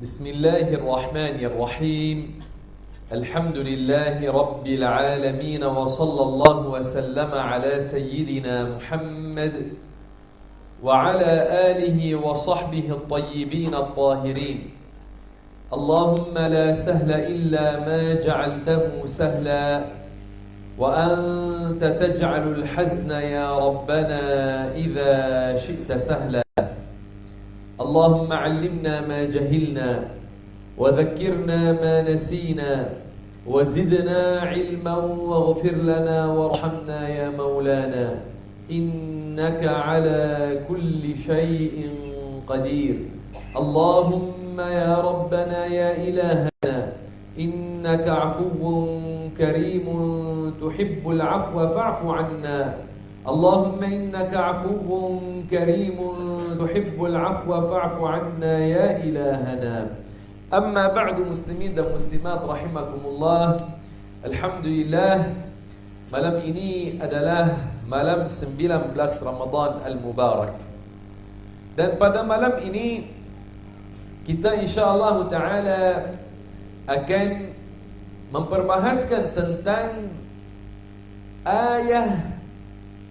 بسم الله الرحمن الرحيم الحمد لله رب العالمين وصلى الله وسلم على سيدنا محمد وعلى آله وصحبه الطيبين الطاهرين اللهم لا سهل إلا ما جعلته سهلا وأنت تجعل الحزن يا ربنا إذا شئت سهلا اللهم علمنا ما جهلنا وذكرنا ما نسينا وزدنا علما واغفر لنا وارحمنا يا مولانا إنك على كل شيء قدير اللهم يا ربنا يا إلهنا إنك عفو كريم تحب العفو فاعف عنا اللهم إنك عفو كريم تحب العفو فاعف عنا يا إلهنا أما بعد مسلمين dan muslimat rahimakumullah. Alhamdulillah, malam ini adalah malam 19 Ramadan Al-Mubarak. Dan pada malam ini kita insya-Allah taala akan memperbahaskan tentang ayat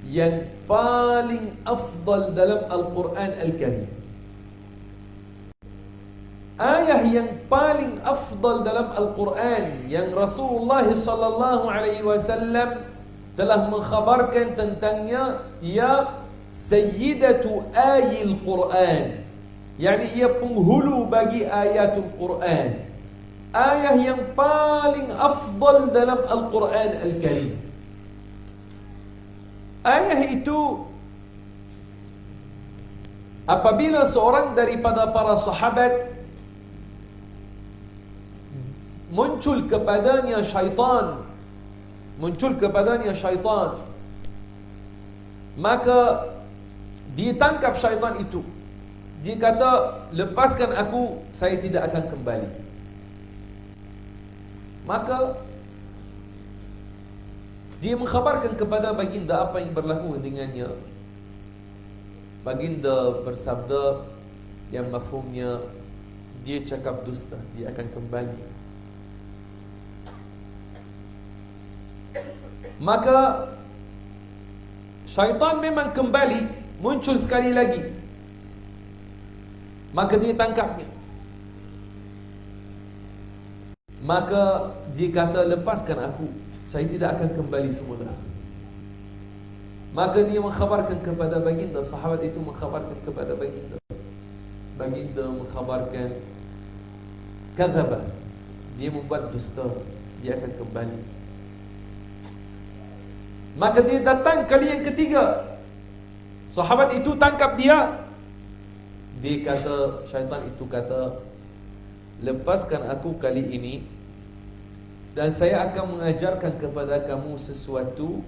yang paling afdal dalam Al-Quran Al-Karim. Ayat yang paling afdal dalam Al-Quran yang Rasulullah sallallahu alaihi wasallam telah mengkhabarkan tentangnya, ia sayyidatu ayil Quran, yakni ia penghulu bagi ayatul Quran, ayat yang paling afdal dalam Al-Quran Al-Karim. Ayat itu apabila seorang daripada para sahabat muncul kepadanya syaitan, maka ditangkap syaitan itu. Dia kata, lepaskan aku, saya tidak akan kembali. Maka dia mengkhabarkan kepada baginda apa yang berlaku dengannya. Baginda bersabda yang mafhumnya, dia cakap dusta, dia akan kembali. Maka syaitan memang kembali, muncul sekali lagi. Maka dia tangkapnya. Maka dia kata, lepaskan aku, saya tidak akan kembali semula. Maka dia mengkhabarkan kepada baginda, sahabat itu mengkhabarkan kepada baginda. Baginda mengkhabarkan, kadzaba, dia membuat dusta, dia akan kembali. Maka dia datang kali yang ketiga. Sahabat itu tangkap dia. Dia kata, syaitan itu kata, lepaskan aku kali ini, dan saya akan mengajarkan kepada kamu sesuatu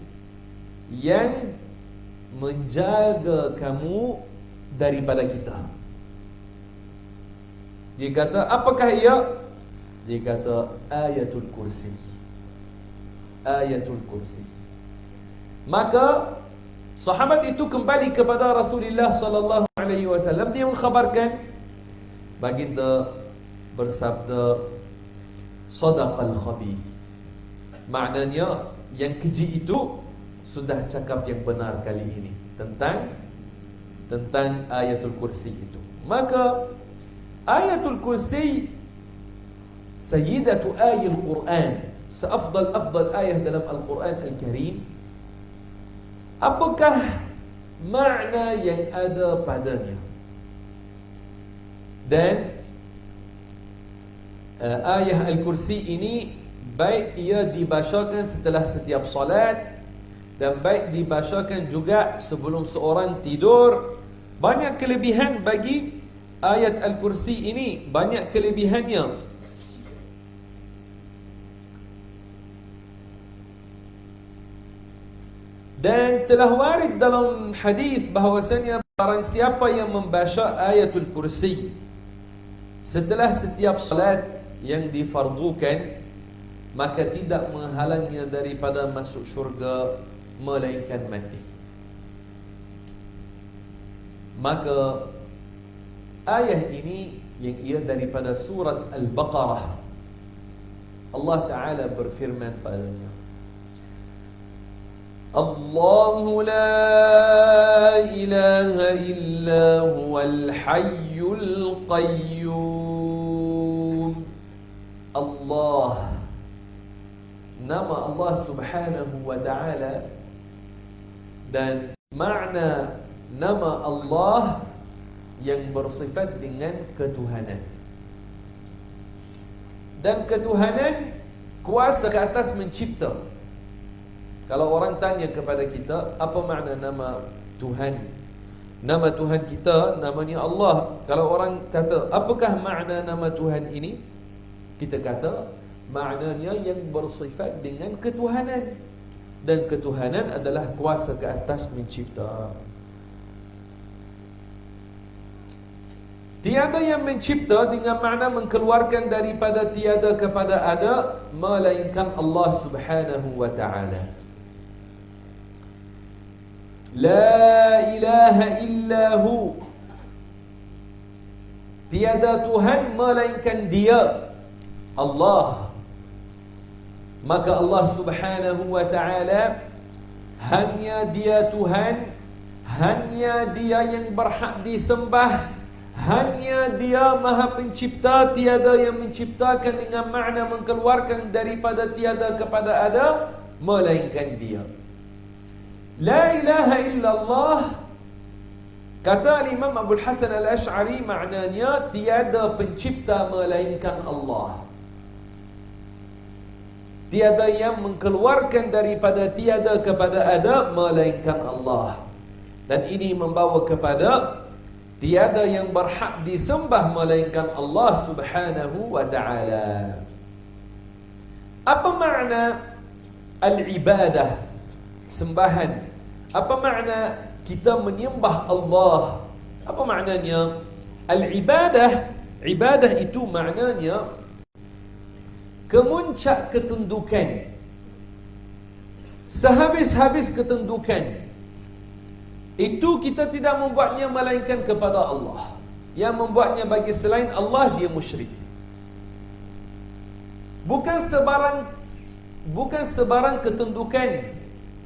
yang menjaga kamu daripada kita. Dia kata, apakah ia? Dia kata, ayatul kursi. Ayatul kursi. Maka sahabat itu kembali kepada Rasulullah sallallahu alaihi wasallam. Dia mengkhabarkan, baginda bersabda, sadaqal khabith. Maknanya yang keji itu sudah cakap yang benar kali ini tentang ayatul kursi itu. Maka ayatul kursi sayyidatu ayil Quran, seafdal ayat dalam Al-Quran Al-Karim. Apakah makna yang ada padanya? Dan ayat Al-Kursi ini baik ia dibacakan setelah setiap salat dan baik dibacakan juga sebelum seorang tidur. Banyak kelebihan bagi ayat Al-Kursi ini, banyak kelebihannya. Dan telah warid dalam hadis bahawasanya barang siapa yang membaca ayatul kursi setelah setiap salat yang difardukan, maka tidak menghalangnya daripada masuk syurga melainkan mati. Maka ayat ini yang ia daripada surat Al-Baqarah. Allah Ta'ala berfirman padanya, Allahu la ilaha illa huwal hayyul qayyum. Allah, nama Allah Subhanahu wa Ta'ala, dan makna nama Allah yang bersifat dengan ketuhanan. Dan ketuhanan kuasa ke atas mencipta. Kalau orang tanya kepada kita, apa makna nama Tuhan? Nama Tuhan kita namanya Allah. Kalau orang kata, apakah makna nama Tuhan ini? Kita kata, maknanya yang bersifat dengan ketuhanan. Dan ketuhanan adalah kuasa ke atas mencipta. Tiada yang mencipta dengan makna mengeluarkan daripada tiada kepada ada, melainkan Allah Subhanahu wa Ta'ala. La ilaha illahu, tiada Tuhan melainkan Dia, Allah. Maka Allah Subhanahu wa Ta'ala, hanya Dia Tuhan, hanya Dia yang berhak disembah, hanya Dia Maha Pencipta, tiada yang menciptakan dengan makna mengeluarkan daripada tiada kepada ada, melainkan Dia. La ilaha illallah, kata Imam Abdul Hasan Al-Ash'ari, maknanya tiada pencipta melainkan Allah. Tiada yang mengeluarkan daripada tiada kepada ada, melainkan Allah. Dan ini membawa kepada tiada yang berhak disembah melainkan Allah Subhanahu wa Ta'ala. Apa makna al-ibadah, sembahan? Apa makna kita menyembah Allah? Apa maknanya? Al-ibadah, ibadah itu maknanya kemuncak ketundukan. Sehabis-habis ketundukan itu kita tidak membuatnya melainkan kepada Allah. Yang membuatnya bagi selain Allah, dia musyrik. Bukan sebarang ketundukan,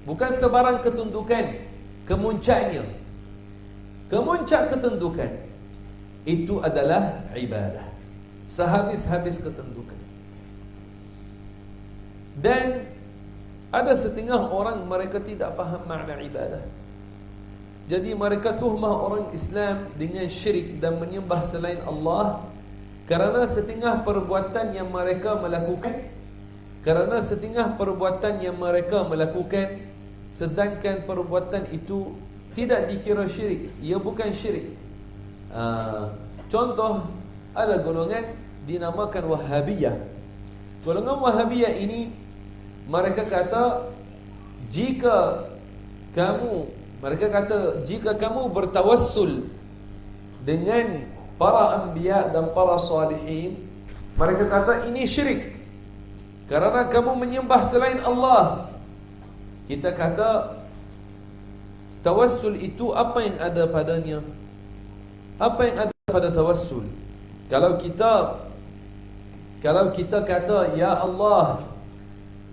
bukan sebarang ketundukan kemuncaknya. Kemuncak ketundukan itu adalah ibadah. Sehabis-habis ketundukan. Dan ada setengah orang mereka tidak faham makna ibadah. Jadi mereka tuhmah orang Islam dengan syirik dan menyembah selain Allah kerana setengah perbuatan yang mereka melakukan, sedangkan perbuatan itu tidak dikira syirik. Ia bukan syirik. Contoh, ada golongan dinamakan Wahhabiyah. Golongan Wahhabiyah ini, mereka kata jika kamu bertawassul dengan para anbiya dan para salihin, mereka kata ini syirik kerana kamu menyembah selain Allah. Kita kata tawassul itu apa yang ada padanya? Apa yang ada pada tawassul? Kalau kita kata, ya Allah,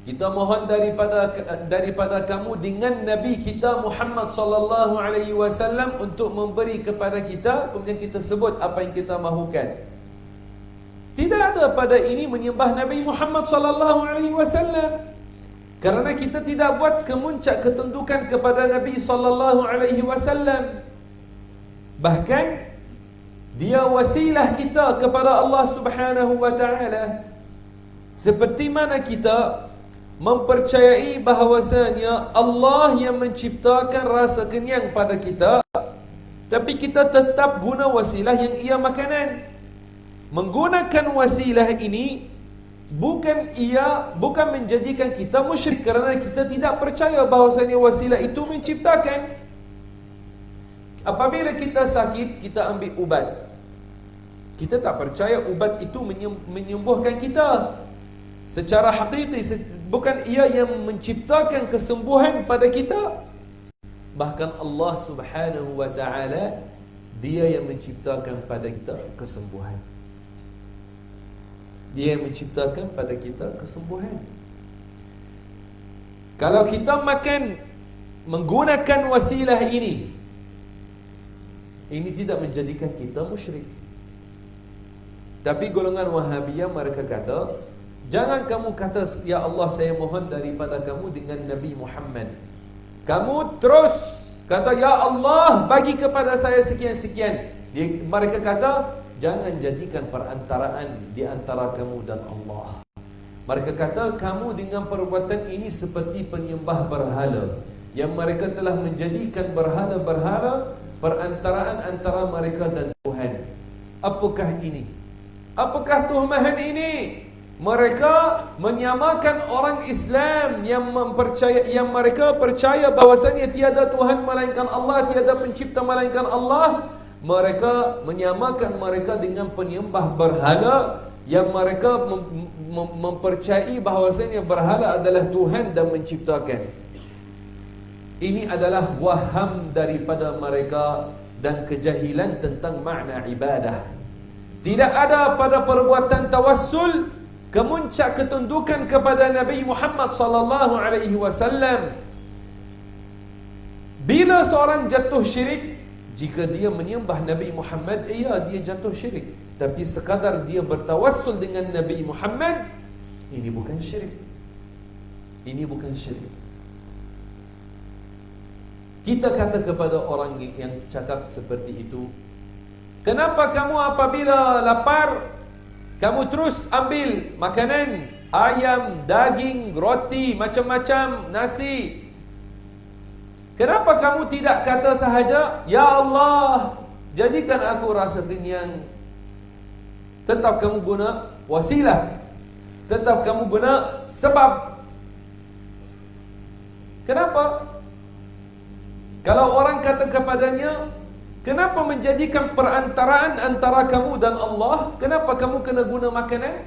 kita mohon daripada kamu dengan Nabi kita Muhammad sallallahu alaihi wasallam untuk memberi kepada kita, kemudian kita sebut apa yang kita mahukan. Tidak ada pada ini menyembah Nabi Muhammad sallallahu alaihi wasallam. Kerana kita tidak buat kemuncak ketundukan kepada Nabi sallallahu alaihi wasallam. Bahkan dia wasilah kita kepada Allah Subhanahu wa Ta'ala. Seperti mana kita mempercayai bahawasanya Allah yang menciptakan rasa kenyang pada kita, tapi kita tetap guna wasilah yang ia makanan. Menggunakan wasilah ini bukan menjadikan kita musyrik, kerana kita tidak percaya bahawasanya wasilah itu menciptakan. Apabila kita sakit, kita ambil ubat. Kita tak percaya ubat itu menyembuhkan kita secara hakiki. Bukan ia yang menciptakan kesembuhan pada kita. Bahkan Allah Subhanahu wa Ta'ala, Dia yang menciptakan pada kita kesembuhan. Dia yang menciptakan pada kita kesembuhan. Kalau kita makan menggunakan wasilah ini tidak menjadikan kita musyrik. Tapi golongan Wahabiyah mereka kata, jangan kamu kata, ya Allah saya mohon daripada kamu dengan Nabi Muhammad. Kamu terus kata, ya Allah bagi kepada saya sekian-sekian. Mereka kata, jangan jadikan perantaraan di antara kamu dan Allah. Mereka kata, kamu dengan perbuatan ini seperti penyembah berhala, yang mereka telah menjadikan berhala-berhala perantaraan antara mereka dan Tuhan. Apakah ini? Apakah tuhahan ini? Mereka menyamakan orang Islam yang mereka percaya bahawasanya tiada Tuhan melainkan Allah, tiada pencipta melainkan Allah. Mereka menyamakan mereka dengan penyembah berhala yang mereka mempercayai bahawasanya berhala adalah Tuhan dan menciptakan. Ini adalah waham daripada mereka dan kejahilan tentang makna ibadah. Tidak ada pada perbuatan tawassul kemuncak ketundukan kepada Nabi Muhammad sallallahu alaihi wasallam. Bila seorang jatuh syirik, jika dia menyembah Nabi Muhammad, dia jatuh syirik. Tapi sekadar dia bertawassul dengan Nabi Muhammad, ini bukan syirik. Ini bukan syirik. Kita kata kepada orang yang cakap seperti itu, kenapa kamu apabila lapar, kamu terus ambil makanan, ayam, daging, roti, macam-macam, nasi? Kenapa kamu tidak kata sahaja, ya Allah, jadikan aku rasa kenyang? Tetap kamu guna wasilah, tetap kamu guna sebab. Kenapa? Kalau orang kata kepadanya, kenapa menjadikan perantaraan antara kamu dan Allah? Kenapa kamu kena guna makanan?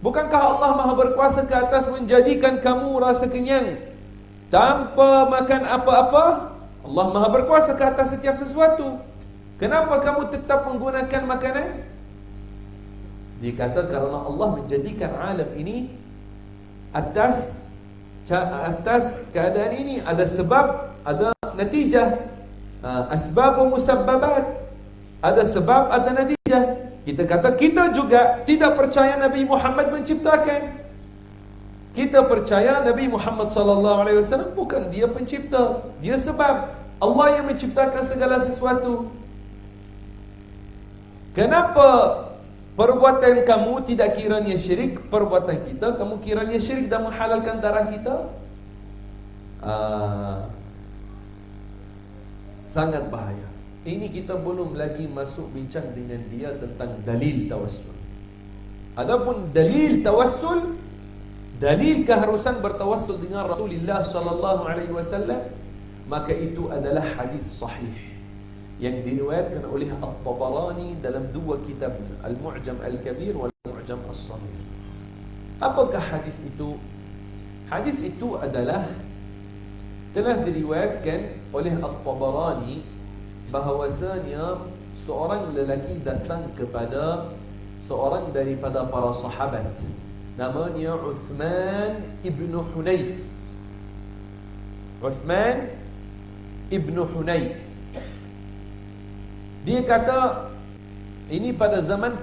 Bukankah Allah Maha berkuasa ke atas menjadikan kamu rasa kenyang tanpa makan apa-apa? Allah Maha berkuasa ke atas setiap sesuatu. Kenapa kamu tetap menggunakan makanan? Dia kata karena Allah menjadikan alam ini atas keadaan ini ada sebab, ada natijah. Asbab wa musabbabat. Ada sebab, ada natijah. Kita kata kita juga tidak percaya Nabi Muhammad menciptakan. Kita percaya Nabi Muhammad sallallahu alaihi wasallam bukan dia pencipta, dia sebab. Allah yang menciptakan segala sesuatu. Kenapa perbuatan kamu tidak kiranya syirik, perbuatan kita kamu kiranya syirik dan menghalalkan darah kita? Sangat bahaya. Ini kita belum lagi masuk bincang dengan dia tentang dalil tawassul. Adapun dalil tawassul, dalil keharusan bertawassul dengan Rasulullah sallallahu alaihi wasallam, maka itu adalah hadis sahih yang diriwayatkan oleh At-Tabarani dalam dua kitab, Al-Mu'jam Al-Kabir wal Mu'jam As-Saghir. Apakah hadis itu? Hadis itu adalah telah diriwayatkan oleh At-Tabarani bahawasanya seorang lelaki datang kepada seorang daripada para sahabat, namanya Uthman ibn Hunayf. Uthman ibn Hunayf. Dia kata, ini pada zaman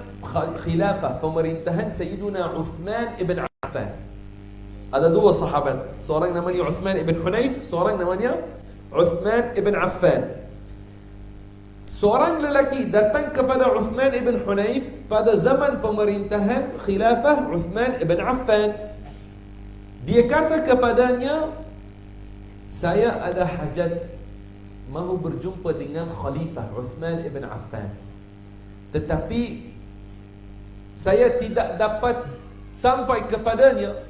khilafah, pemerintahan Sayyiduna Uthman ibn Affan. Ada dua sahabat, seorang namanya Uthman ibn Hunayf, seorang namanya Uthman ibn Affan. Seorang lelaki datang kepada Uthman ibn Hunayf pada zaman pemerintahan khilafah Uthman ibn Affan. Dia kata kepadanya, saya ada hajat, mahu berjumpa dengan Khalifah Uthman ibn Affan, tetapi saya tidak dapat sampai kepadanya.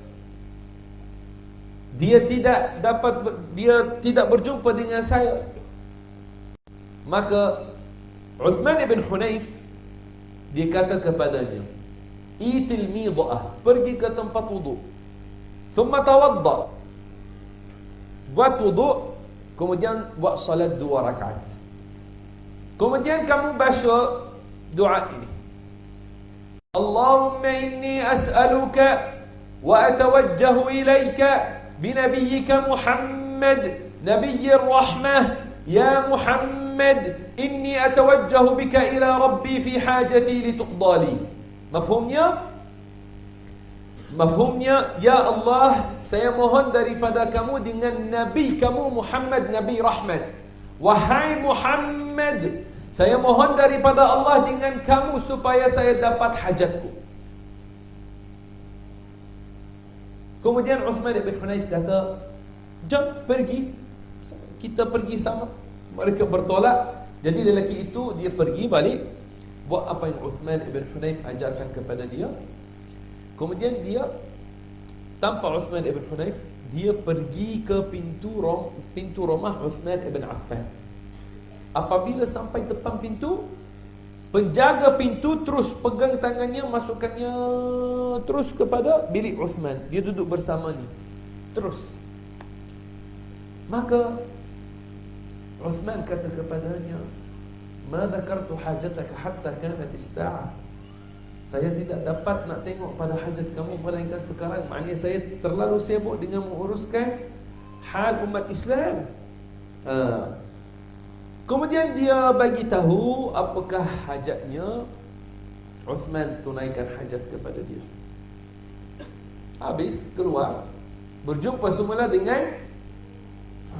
Dia tidak berjumpa dengan saya. Maka Uthman ibn Hunayf dia kata kepadanya, itil mida'ah, pergi ke tempat wudu, thumma tawadda, buat wudu, kemudian buat salat 2 rakaat. Kemudian kamu baca doa ini. Allahumma inni as'aluka wa atawajjahu ilaika binabiyyika Muhammad nabiyyir rahmah ya Muhammad inni atawajjahu bika ila rabbi fi hajati lituqdali. Mafhumnya, ya Allah, saya mohon daripada kamu dengan Nabi kamu Muhammad, Nabi Rahmat. Wahai Muhammad, saya mohon daripada Allah dengan kamu supaya saya dapat hajatku. Kemudian Uthman ibn Hunayf kata, jom pergi, kita pergi sama. Mereka bertolak. Jadi lelaki itu dia pergi balik, buat apa yang Uthman ibn Hunayf ajarkan kepada dia. Kemudian dia, tanpa Uthman ibn Hunayf, dia pergi ke pintu rumah Uthman ibn Affan. Apabila sampai depan pintu, penjaga pintu terus pegang tangannya, masukkannya terus kepada bilik Uthman. Dia duduk bersama ni terus. Maka Uthman kata kepadanya, "Ma dzakartu hajataka hatta kanat as-sa'ah." Saya tidak dapat nak tengok pada hajat kamu melainkan sekarang. Maknanya saya terlalu sibuk dengan menguruskan hal umat Islam. Kemudian dia bagi tahu apakah hajatnya. Uthman tunaikan hajat kepada dia. Habis keluar, berjumpa semula dengan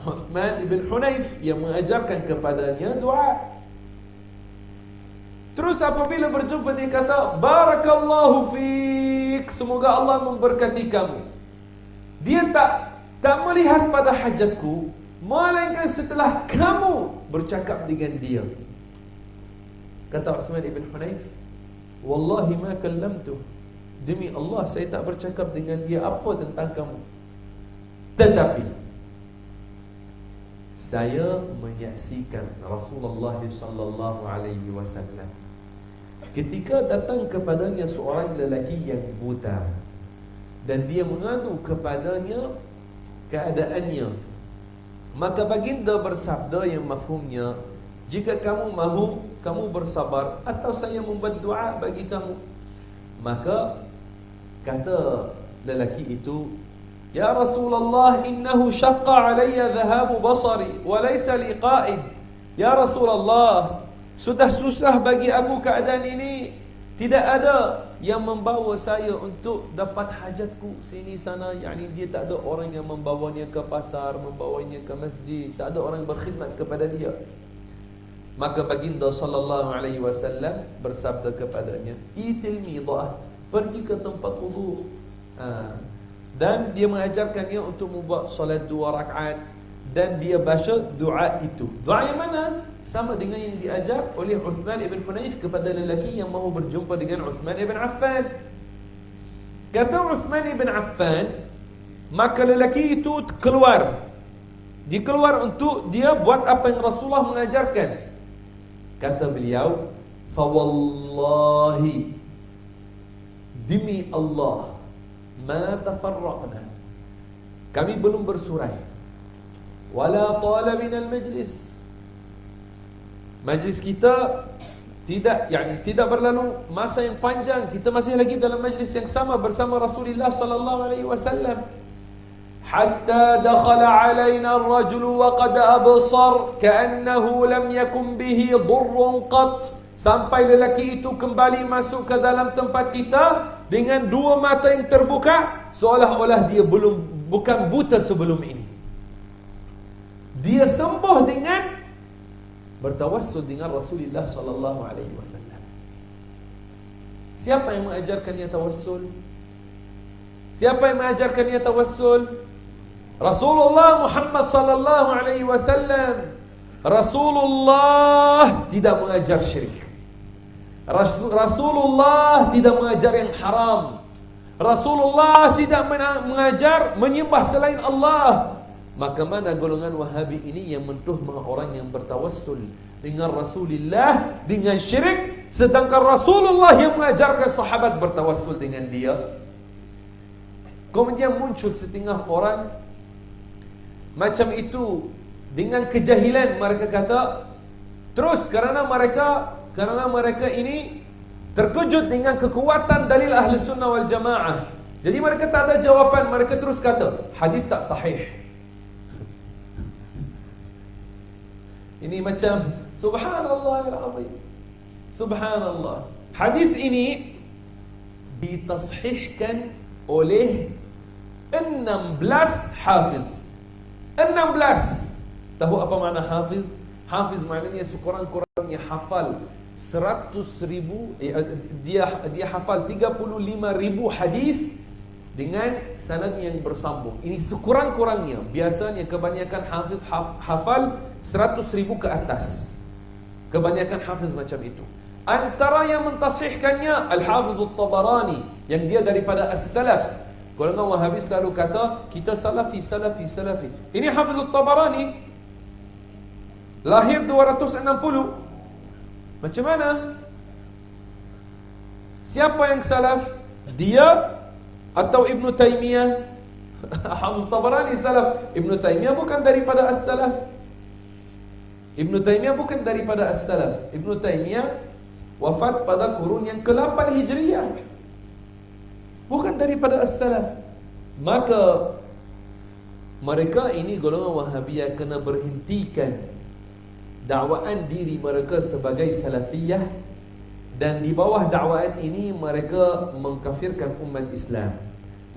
Uthman ibn Hunayf yang mengajarkan kepadanya doa. Terus apabila berjumpa dia kata, barakallahu fiik, semoga Allah memberkati kamu. Dia tak melihat pada hajatku, melainkan setelah kamu bercakap dengan dia. Kata Uthman ibn Hunayf, wallahi ma kallamtu, demi Allah saya tak bercakap dengan dia apa tentang kamu. Tetapi saya menyaksikan Rasulullah sallallahu alaihi wasallam ketika datang kepadanya seorang lelaki yang buta dan dia mengadu kepadanya keadaannya, maka baginda bersabda yang mafhumnya, jika kamu mahu, kamu bersabar atau saya membuat doa bagi kamu. Maka kata lelaki itu, ya Rasulullah, innahu syaqqa alayya dhahabu basari wa laysa li qa'id. Ya Rasulullah, sudah susah bagi aku keadaan ini, tidak ada yang membawa saya untuk dapat hajatku sini sana. Yani dia tak ada orang yang membawanya ke pasar, membawanya ke masjid, tak ada orang berkhidmat kepada dia. Maka baginda sallallahu alaihi wasallam bersabda kepadanya, itil midah, pergi ke tempat wudu. Dan dia mengajarkannya untuk membuat solat 2 rakaat dan dia baca doa itu. Doa yang mana? Sama dengan yang diajar oleh Uthman ibn Hunayf kepada lelaki yang mahu berjumpa dengan Uthman ibn Affan. Kata Uthman ibn Affan, maka lelaki itu keluar. Dia keluar untuk dia buat apa yang Rasulullah mengajarkan. Kata beliau, fa wallahi, demi Allah, ma tafarraqna, kami belum bersurai, wala tala minal majlis, majlis kita tidak berlalu masa yang panjang, kita masih lagi dalam majlis yang sama bersama Rasulullah sallallahu alaihi wasallam. Hatta dakhala alaina ar-rajul wa qad absar ka'annahu lam yakun bihi dhurrun qat, sampai lelaki itu kembali masuk ke dalam tempat kita dengan 2 mata yang terbuka, seolah-olah dia bukan buta sebelum ini. Dia sembuh dengan bertawassul dengan Rasulullah sallallahu alaihi wasallam. Siapa yang mengajarkannya tawassul? Siapa yang mengajarkannya tawassul? Rasulullah Muhammad sallallahu alaihi wasallam. Rasulullah tidak mengajar syirik. Rasulullah tidak mengajar yang haram. Rasulullah tidak mengajar menyembah selain Allah. Maka mana golongan Wahabi ini yang mentuhmah orang yang bertawassul dengan Rasulullah dengan syirik, sedangkan Rasulullah yang mengajarkan sahabat bertawassul dengan dia. Kemudian muncul setengah orang macam itu dengan kejahilan, mereka kata Terus kerana mereka ini terkejut dengan kekuatan dalil ahli sunnah wal jamaah, jadi mereka tak ada jawapan. Mereka terus kata hadis tak sahih. Ini macam subhanallah al-azim, subhanallah. Hadis ini ditashihkan oleh 16 hafiz. 16. Tahu apa makna hafiz? Hafiz maknanya sekurang-kurangnya hafal 100,000, dia hafal 35,000 hadis dengan sanad yang bersambung. Ini sekurang-kurangnya. Biasanya kebanyakan hafiz hafal 100,000 ke atas. Kebanyakan hafiz macam itu. Antara yang mentashihkannya Al-Hafiz At-Tabarani, yang dia daripada As-Salaf. Golongan Wahabi selalu kata kita salafi. Ini Hafiz At-Tabarani lahir 260. Macam mana? Siapa yang salaf? Dia atau Ibn Taymiyah? Hafiz At-Tabarani salaf. Ibn Taymiyah bukan daripada As-Salaf. Ibn Taymiyah bukan daripada As-Salaf. Ibn Taymiyah wafat pada kurun yang ke-8 Hijriyah, bukan daripada As-Salaf. Maka mereka ini golongan Wahabiyah kena berhentikan dakwaan diri mereka sebagai Salafiyah, dan di bawah dakwaan ini mereka mengkafirkan umat Islam,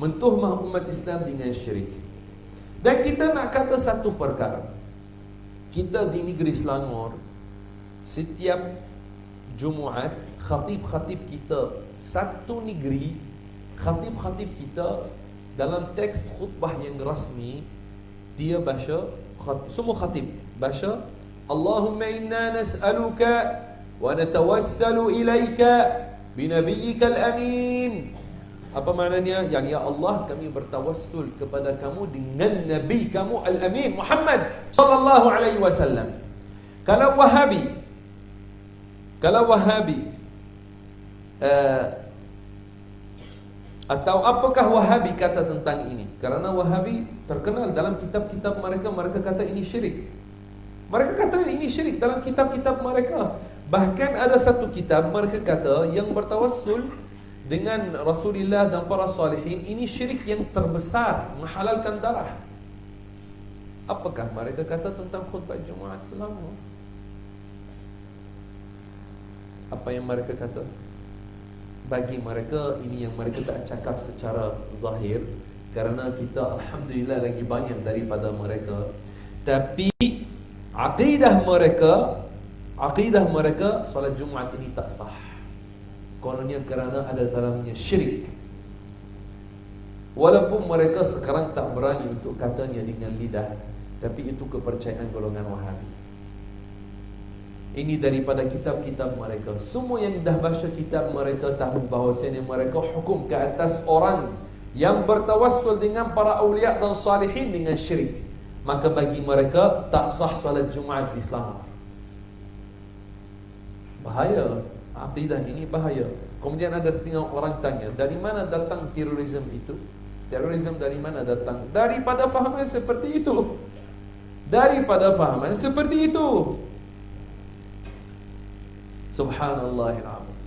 mentuhmah umat Islam dengan syirik. Dan kita nak kata satu perkara, kita di negeri Selangor setiap Jumaat, khatib-khatib kita satu negeri, khatib-khatib kita dalam teks khutbah yang rasmi, dia baca, semua khatib baca Allahumma inna nas'aluka wa natawassalu ilaika binabiyyika al-amin. Apa maknanya? Yang ya Allah, kami bertawassul kepada kamu dengan Nabi kamu al-Amin Muhammad sallallahu alaihi wasallam. Kalau Wahabi atau apakah Wahabi kata tentang ini? Karena Wahabi terkenal dalam kitab-kitab mereka, mereka kata ini syirik. Mereka kata ini syirik dalam kitab-kitab mereka. Bahkan ada satu kitab mereka kata yang bertawassul dengan Rasulullah dan para salihin ini syirik yang terbesar, menghalalkan darah. Apakah mereka kata tentang khutbah Jumaat Selangor? Apa yang mereka kata? Bagi mereka ini yang mereka tak cakap secara zahir, kerana kita alhamdulillah lagi banyak daripada mereka. Tapi akidah mereka solat Jumaat ini tak sah. Kononnya kerana ada dalamnya syirik. Walaupun mereka sekarang tak berani untuk katanya dengan lidah, tapi itu kepercayaan golongan Wahabi. Ini daripada kitab-kitab mereka. Semua yang dah baca kitab mereka tahu bahawasanya mereka hukum ke atas orang yang bertawassul dengan para awliya dan salihin dengan syirik. Maka bagi mereka tak sah salat Jumaat di Selangor. Bahaya. Akidah ini bahaya. Kemudian ada setengah orang tanya, dari mana datang terorisme itu? Terorisme dari mana datang? Daripada fahaman seperti itu. Daripada fahaman seperti itu. Subhanallahil azim.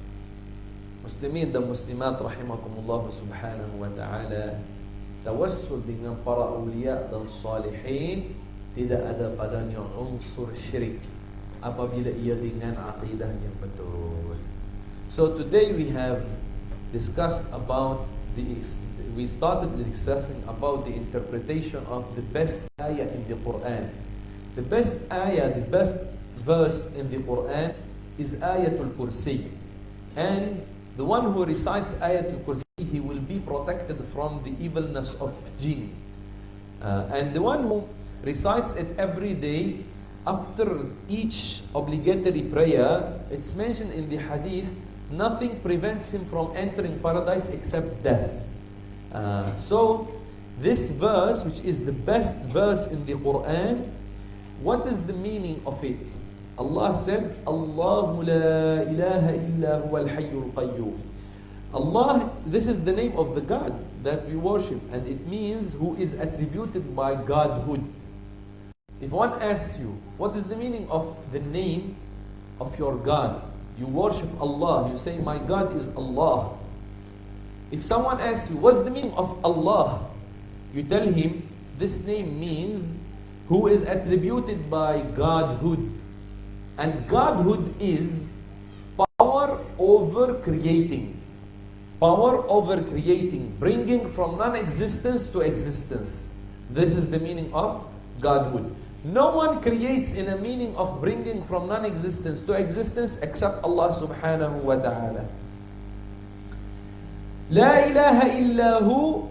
Muslimin dan muslimat rahimakumullah subhanahu wa ta'ala, tawassul dengan para awliya dan salihin tidak ada padanya unsur syirik apabila ia dengan akidah yang betul. So today we have discussed about we started discussing about the interpretation of the best ayah in the Quran. The best ayah, the best verse in the Quran is Ayatul Kursi, and the one who recites Ayatul Kursi, he will be protected from the evilness of jinn, and the one who recites it every day after each obligatory prayer, it's mentioned in the hadith, nothing prevents him from entering paradise except death. So this verse, which is the best verse in the Quran, what is the meaning of it? Allah said, Allahu la ilaha illa huwa al-hayyul qayyum. Allah, this is the name of the God that we worship, and it means who is attributed by Godhood. If one asks you, what is the meaning of the name of your God. You worship Allah. You say, my God is Allah. If someone asks you, what's the meaning of Allah? You tell him, this name means who is attributed by Godhood. And Godhood is power over creating. Power over creating, bringing from non-existence to existence. This is the meaning of Godhood. No one creates in a meaning of bringing from non-existence to existence except Allah subhanahu wa ta'ala. La ilaha illahu,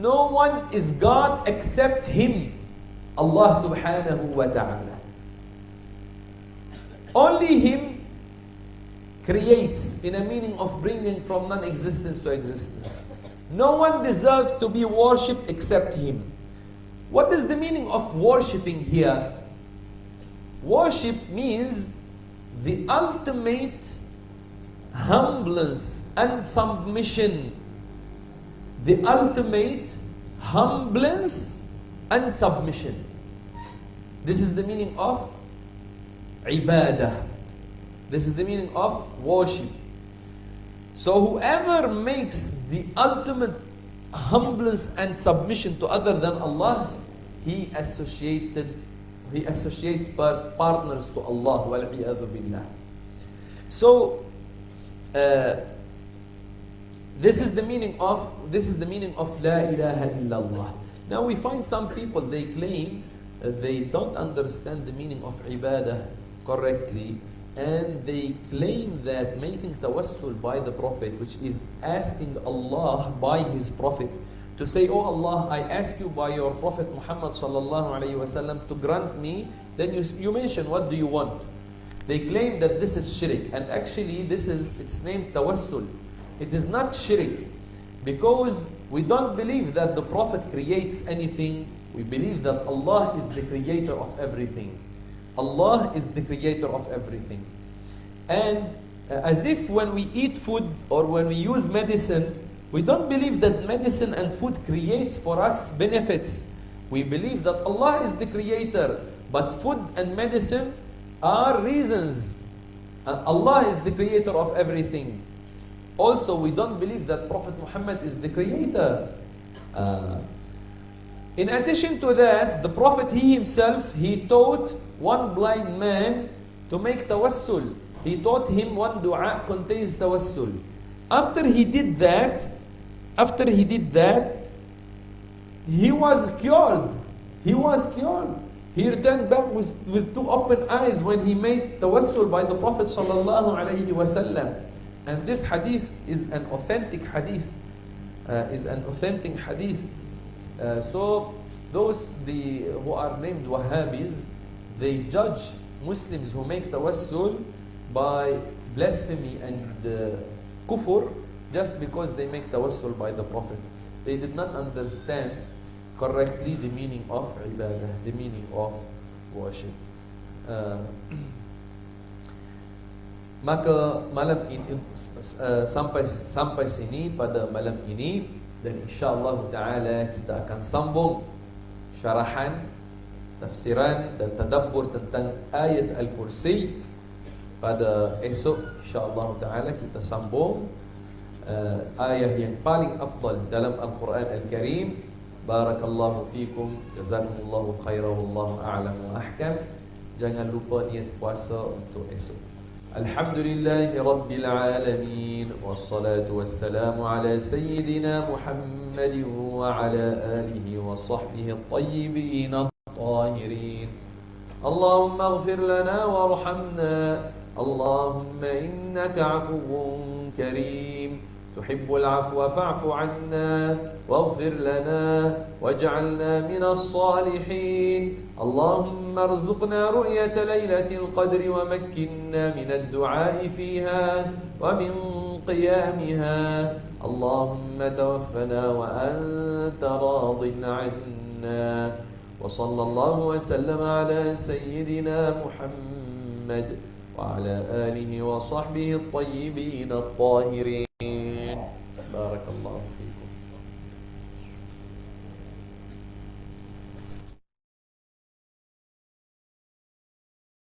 no one is God except Him, Allah subhanahu wa ta'ala. Only Him creates in a meaning of bringing from non-existence to existence. No one deserves to be worshipped except Him. What is the meaning of worshipping here? Worship means the ultimate humbleness and submission. The ultimate humbleness and submission. This is the meaning of ibadah. This is the meaning of worship. So whoever makes the ultimate humbleness and submission to other than Allah, he associates partners to Allah. Wal-'iyadhu billah. So this is the meaning of La ilaha illallah. Now we find some people, they claim they don't understand the meaning of ibadah correctly, and they claim that making tawassul by the Prophet, which is asking Allah by His Prophet, to say, oh Allah, I ask you by your Prophet Muhammad sallallahu alayhi wasallam to grant me, then you mention, what do you want? They claim that this is shirk, and actually it's named tawassul. It is not shirk, because we don't believe that the Prophet creates anything. We believe that Allah is the creator of everything. Allah is the creator of everything. And as if when we eat food or when we use medicine, we don't believe that medicine and food creates for us benefits. We believe that Allah is the creator, but food and medicine are reasons. Allah is the creator of everything. Also, we don't believe that Prophet Muhammad is the creator. In addition to that, the Prophet, he himself, he taught one blind man to make tawassul. He taught him one dua contains tawassul. After he did that, he was cured. He was cured. He returned back with two open eyes when he made tawassul by the Prophet sallallahu alaihi wasallam. And this hadith is an authentic hadith. So those who are named Wahhabis, they judge Muslims who make tawassul by blasphemy and kufr just because they make tawassul by the Prophet. They did not understand correctly the meaning of ibadah, the meaning of worship. Maka malam ini sampai sini pada malam ini, dan insyaallah taala kita akan sambung syarahan, tafsiran dan tadabbur tentang ayat Al-Kursi pada esok. InsyaAllah ta'ala kita sambung ayat yang paling afdal dalam Al-Quran Al-Karim. Barakallahu fikum, jazakumullahu khairan, wallahu a'lam wa ahkam. Jangan lupa niat puasa untuk esok. Alhamdulillahi Rabbil Alamin, wassalatu wassalamu ala Sayyidina Muhammadin wa ala alihi wa sahbihi at-tayyibin at-tahirin. Allahumma ighfir lana warhamna, Allahumma innaka afuwwun karim, tuhibbul afwa fa'fu anna, waghfir lana waj'alna minas salihin. اللهم ارزقنا رؤية ليلة القدر ومكننا من الدعاء فيها ومن قيامها. اللهم توفنا وأنت راض عنا. وصلى الله وسلم على سيدنا محمد وعلى آله وصحبه الطيبين الطاهرين.